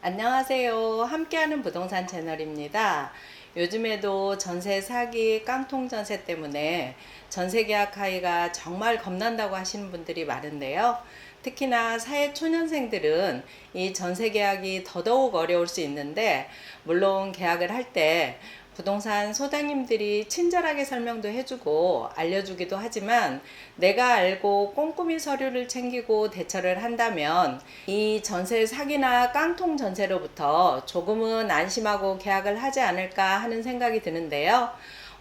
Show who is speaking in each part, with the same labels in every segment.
Speaker 1: 안녕하세요. 함께하는 부동산 채널입니다. 요즘에도 전세 사기 깡통 전세 때문에 전세 계약 하기가 정말 겁난다고 하시는 분들이 많은데요. 특히나 사회 초년생들은 이 전세 계약이 더더욱 어려울 수 있는데, 물론 계약을 할 때 부동산 소장님들이 친절하게 설명도 해주고 알려주기도 하지만, 내가 알고 꼼꼼히 서류를 챙기고 대처를 한다면 이 전세 사기나 깡통 전세로부터 조금은 안심하고 계약을 하지 않을까 하는 생각이 드는데요.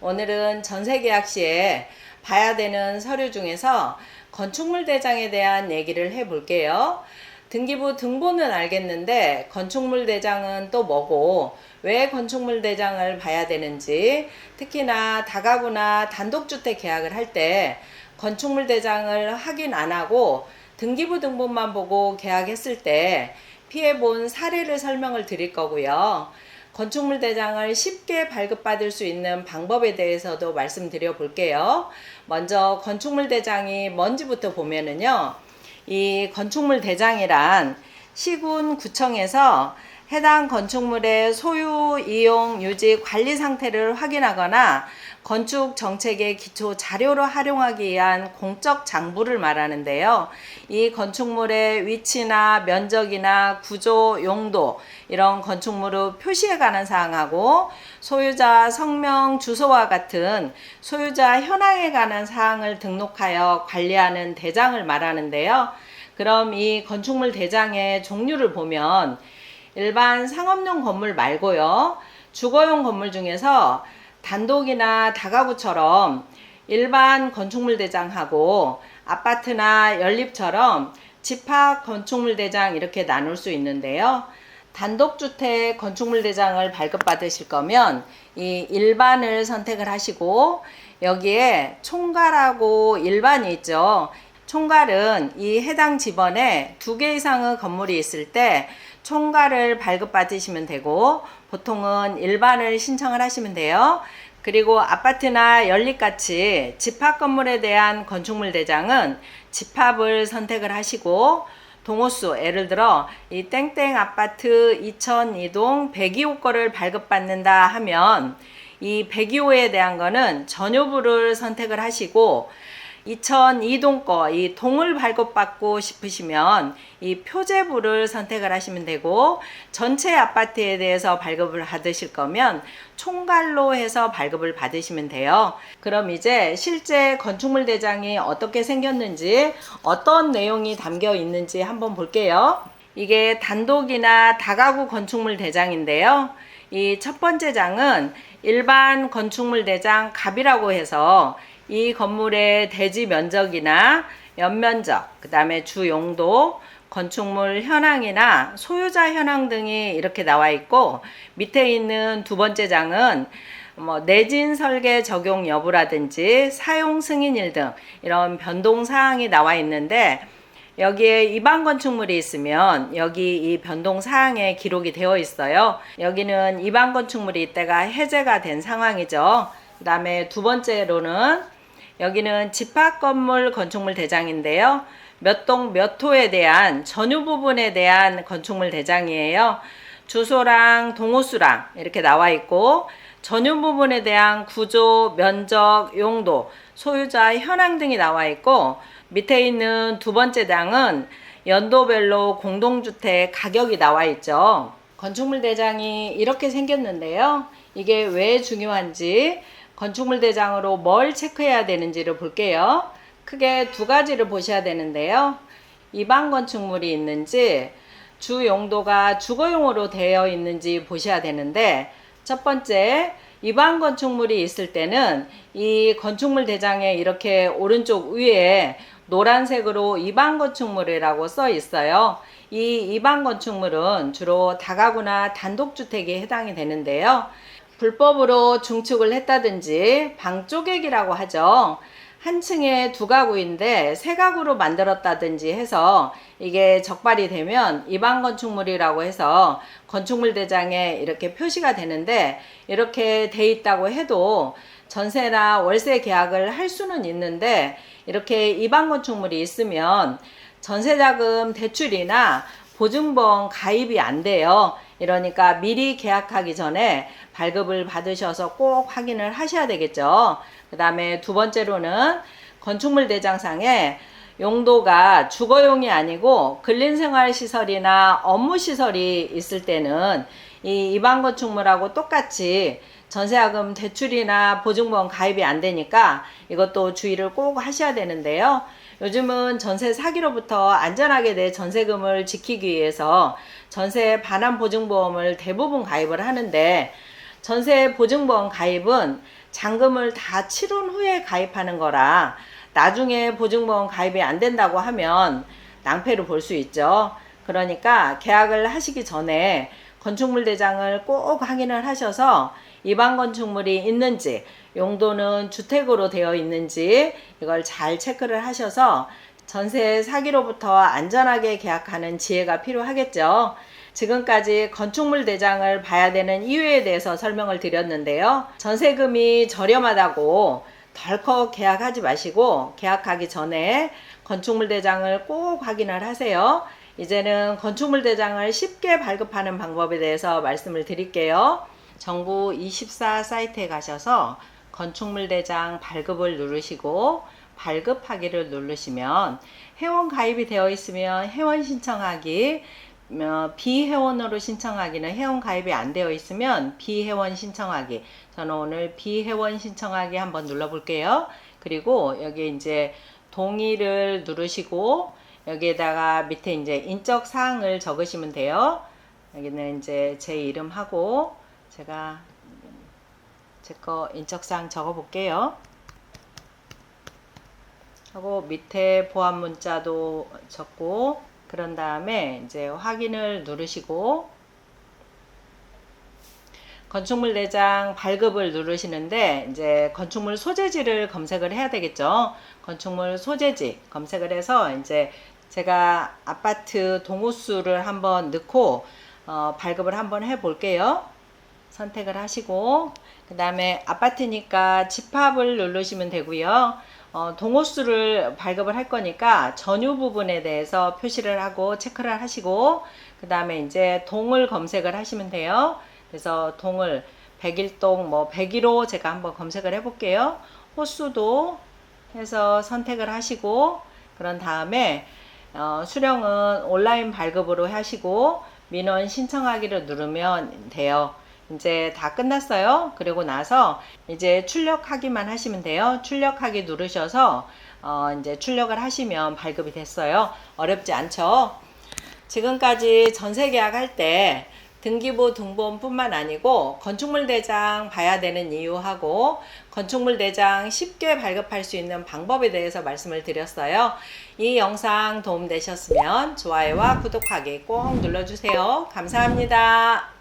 Speaker 1: 오늘은 전세 계약 시에 봐야 되는 서류 중에서 건축물 대장에 대한 얘기를 해볼게요. 등기부 등본은 알겠는데 건축물 대장은 또 뭐고, 왜 건축물 대장을 봐야 되는지, 특히나 다가구나 단독주택 계약을 할 때 건축물 대장을 확인 안 하고 등기부 등본만 보고 계약했을 때 피해본 사례를 설명을 드릴 거고요. 건축물 대장을 쉽게 발급받을 수 있는 방법에 대해서도 말씀드려 볼게요. 먼저 건축물 대장이 뭔지부터 보면은요, 이 건축물 대장이란 시군 구청에서 해당 건축물의 소유, 이용, 유지, 관리 상태를 확인하거나 건축 정책의 기초 자료로 활용하기 위한 공적 장부를 말하는데요. 이 건축물의 위치나 면적이나 구조, 용도, 이런 건축물의 표시에 관한 사항하고 소유자 성명, 주소와 같은 소유자 현황에 관한 사항을 등록하여 관리하는 대장을 말하는데요. 그럼 이 건축물 대장의 종류를 보면 일반 상업용 건물 말고요, 주거용 건물 중에서 단독이나 다가구처럼 일반 건축물 대장하고 아파트나 연립처럼 집합 건축물 대장 이렇게 나눌 수 있는데요. 단독주택 건축물 대장을 발급받으실 거면 이 일반을 선택을 하시고, 여기에 총괄하고 일반이 있죠. 총괄은 이 해당 지번에 2개 이상의 건물이 있을 때 총괄을 발급받으시면 되고, 보통은 일반을 신청을 하시면 돼요. 그리고 아파트나 연립같이 집합 건물에 대한 건축물 대장은 집합을 선택을 하시고, 동호수, 예를 들어 이 땡땡 아파트 2002동 102호 거를 발급받는다 하면 이 102호에 대한 거는 전유부를 선택을 하시고, 2002동 거, 이 동을 발급받고 싶으시면 이 표제부를 선택을 하시면 되고, 전체 아파트에 대해서 발급을 받으실 거면 총괄로 해서 발급을 받으시면 돼요. 그럼 이제 실제 건축물 대장이 어떻게 생겼는지, 어떤 내용이 담겨 있는지 한번 볼게요. 이게 단독이나 다가구 건축물 대장인데요. 이 첫 번째 장은 일반 건축물 대장 갑이라고 해서 이 건물의 대지 면적이나 연면적, 그 다음에 주 용도, 건축물 현황이나 소유자 현황 등이 이렇게 나와 있고, 밑에 있는 두 번째 장은 내진 설계 적용 여부라든지 사용 승인일 등 이런 변동 사항이 나와 있는데, 여기에 입안 건축물이 있으면 여기 이 변동 사항에 기록이 되어 있어요. 여기는 입안 건축물이 이때가 해제가 된 상황이죠. 그 다음에 두 번째로는 여기는 집합 건물 건축물 대장인데요. 몇 동 몇 호에 대한 전유 부분에 대한 건축물 대장이에요. 주소랑 동호수랑 이렇게 나와 있고, 전유 부분에 대한 구조, 면적, 용도, 소유자 현황 등이 나와 있고, 밑에 있는 두 번째 장은 연도별로 공동주택 가격이 나와 있죠. 건축물 대장이 이렇게 생겼는데요. 이게 왜 중요한지, 건축물 대장으로 뭘 체크해야 되는지를 볼게요. 크게 두 가지를 보셔야 되는데요. 입안 건축물이 있는지, 주 용도가 주거용으로 되어 있는지 보셔야 되는데, 첫 번째, 입안 건축물이 있을 때는 이 건축물 대장에 이렇게 오른쪽 위에 노란색으로 입안 건축물이라고 써 있어요. 이 입안 건축물은 주로 다가구나 단독주택에 해당이 되는데요. 불법으로 중축을 했다든지 방 쪼개기라고 하죠. 한 층에 두 가구인데 세 가구로 만들었다든지 해서 이게 적발이 되면 입안 건축물이라고 해서 건축물 대장에 이렇게 표시가 되는데, 이렇게 돼 있다고 해도 전세나 월세 계약을 할 수는 있는데, 이렇게 입안 건축물이 있으면 전세자금 대출이나 보증보험 가입이 안 돼요. 이러니까 미리 계약하기 전에 발급을 받으셔서 꼭 확인을 하셔야 되겠죠. 그 다음에 두 번째로는 건축물 대장상에 용도가 주거용이 아니고 근린생활시설이나 업무시설이 있을 때는 이 일반건축물하고 똑같이 전세자금 대출이나 보증보험 가입이 안 되니까 이것도 주의를 꼭 하셔야 되는데요. 요즘은 전세 사기로부터 안전하게 내 전세금을 지키기 위해서 전세 반환 보증보험을 대부분 가입을 하는데, 전세 보증보험 가입은 잔금을 다 치른 후에 가입하는 거라 나중에 보증보험 가입이 안 된다고 하면 낭패를 볼 수 있죠. 그러니까 계약을 하시기 전에 건축물 대장을 꼭 확인을 하셔서 일반 건축물이 있는지, 용도는 주택으로 되어 있는지 이걸 잘 체크를 하셔서 전세 사기로부터 안전하게 계약하는 지혜가 필요하겠죠. 지금까지 건축물 대장을 봐야 되는 이유에 대해서 설명을 드렸는데요. 전세금이 저렴하다고 덜컥 계약하지 마시고 계약하기 전에 건축물 대장을 꼭 확인을 하세요. 이제는 건축물 대장을 쉽게 발급하는 방법에 대해서 말씀을 드릴게요. 정부 24 사이트에 가셔서 건축물 대장 발급을 누르시고 발급하기를 누르시면 회원 가입이 되어 있으면 회원 신청하기, 비회원으로 신청하기는 회원 가입이 안 되어 있으면 비회원 신청하기. 저는 오늘 비회원 신청하기 한번 눌러 볼게요. 그리고 여기 이제 동의를 누르시고 여기에다가 밑에 이제 인적 사항을 적으시면 돼요. 여기는 이제 제 이름하고 제가 제 거 인적사항 적어 볼게요. 하고 밑에 보안 문자도 적고, 그런 다음에 이제 확인을 누르시고 건축물 대장 발급을 누르시는데 이제 건축물 소재지를 검색을 해야 되겠죠. 건축물 소재지 검색을 해서 이제 제가 아파트 동호수를 한번 넣고 발급을 한번 해 볼게요. 선택을 하시고 그 다음에 아파트니까 집합을 누르시면 되고요. 동호수를 발급을 할 거니까 전유 부분에 대해서 표시를 하고 체크를 하시고 그 다음에 이제 동을 검색을 하시면 돼요. 그래서 동을 101동 뭐 101호 제가 한번 검색을 해 볼게요. 호수도 해서 선택을 하시고 그런 다음에 수령은 온라인 발급으로 하시고 민원 신청하기를 누르면 돼요. 이제 다 끝났어요. 그리고 나서 이제 출력하기만 하시면 돼요. 출력하기 누르셔서 이제 출력을 하시면 발급이 됐어요. 어렵지 않죠? 지금까지 전세 계약할 때 등기부 등본뿐만 아니고 건축물 대장 봐야 되는 이유하고 건축물 대장 쉽게 발급할 수 있는 방법에 대해서 말씀을 드렸어요. 이 영상 도움되셨으면 좋아요와 구독하기 꼭 눌러주세요. 감사합니다.